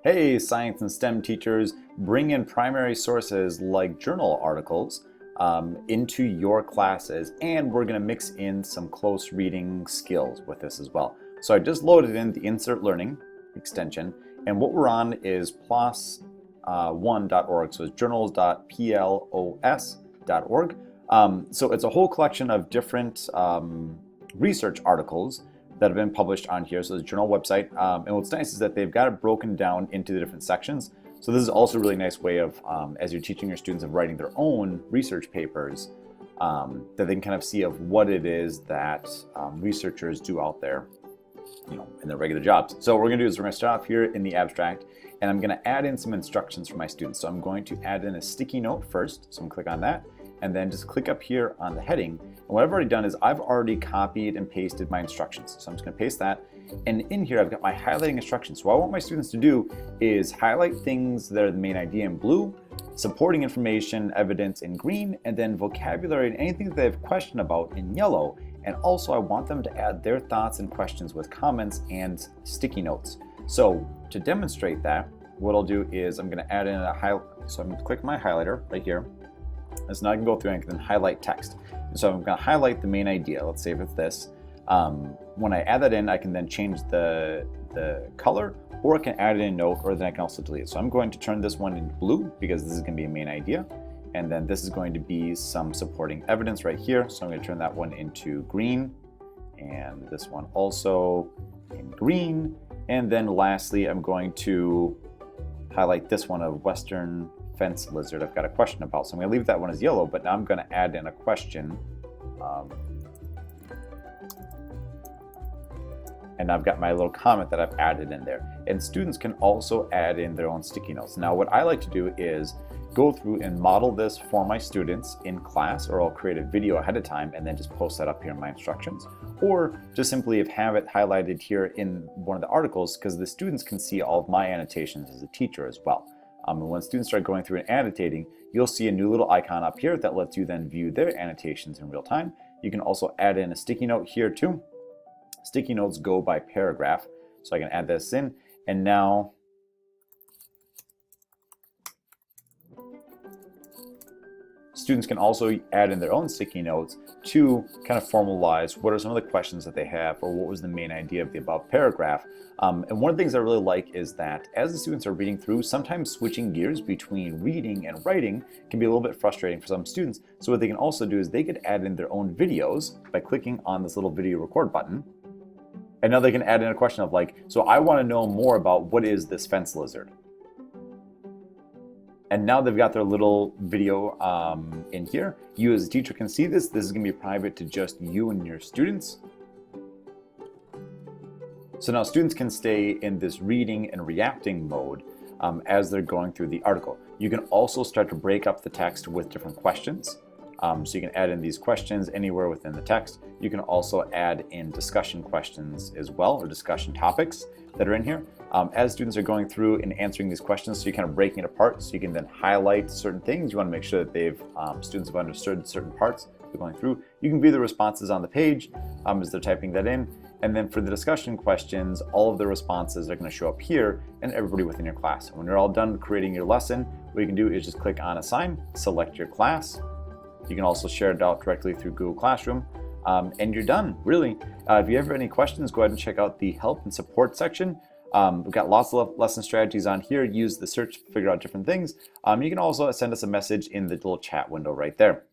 Hey, science and STEM teachers, bring in primary sources like journal articles into your classes, and we're going to mix in some close reading skills with this as well. So I just loaded in the Insert Learning extension, and what we're on is PLOS1.org, so it's journals.plos.org. So it's a whole collection of different research articles that have been published on here. So the journal website, and what's nice is that they've got it broken down into the different sections. So this is also a really nice way of, as you're teaching your students of writing their own research papers, that they can kind of see of what it is that researchers do out there, in their regular jobs. So what we're gonna do is we're gonna start off here in the abstract, and I'm gonna add in some instructions for my students. So I'm going to add in a sticky note first. So I'm gonna click on that, and then just click up here on the heading. And what I've already done is I've already copied and pasted my instructions. So I'm just gonna paste that. And in here, I've got my highlighting instructions. So what I want my students to do is highlight things that are the main idea in blue, supporting information, evidence in green, and then vocabulary and anything that they have question about in yellow. And also I want them to add their thoughts and questions with comments and sticky notes. So to demonstrate that, what I'll do is I'm gonna add in a highlight. So I'm gonna click my highlighter right here. And so now I can go through and I can highlight text. And so I'm going to highlight the main idea. Let's say if it's this. When I add that in, I can then change the color, or I can add in a note, or then I can also delete it. So I'm going to turn this one into blue because this is going to be a main idea. And then this is going to be some supporting evidence right here. So I'm going to turn that one into green, and this one also in green. And then lastly, I'm going to highlight this one of Western fence lizard I've got a question about. So I'm going to leave that one as yellow, but now I'm going to add in a question. And I've got my little comment that I've added in there. And students can also add in their own sticky notes. Now what I like to do is go through and model this for my students in class, or I'll create a video ahead of time and then just post that up here in my instructions. Or just simply have it highlighted here in one of the articles, because the students can see all of my annotations as a teacher as well. And when students start going through and annotating, you'll see a new little icon up here that lets you then view their annotations in real time. You can also add in a sticky note here too. Sticky notes go by paragraph. So I can add this in, and now students can also add in their own sticky notes to kind of formalize what are some of the questions that they have, or what was the main idea of the above paragraph. And one of the things I really like is that as the students are reading through, sometimes switching gears between reading and writing can be a little bit frustrating for some students. So what they can also do is they could add in their own videos by clicking on this little video record button. And now they can add in a question of like, so I want to know more about what is this fence lizard. And now they've got their little video in here. You as a teacher can see this. This is going to be private to just you and your students. So now students can stay in this reading and reacting mode as they're going through the article. You can also start to break up the text with different questions. So you can add in these questions anywhere within the text. You can also add in discussion questions as well, or discussion topics that are in here. As students are going through and answering these questions, so you're kind of breaking it apart, so you can then highlight certain things. You want to make sure that students have understood certain parts they're going through. You can view the responses on the page as they're typing that in. And then for the discussion questions, all of the responses are going to show up here and everybody within your class. And when you're all done creating your lesson, what you can do is just click on Assign, select your class. You can also share it out directly through Google Classroom, and you're done, really. If you have any questions, go ahead and check out the help and support section. We've got lots of lesson strategies on here. Use the search to figure out different things. You can also send us a message in the little chat window right there.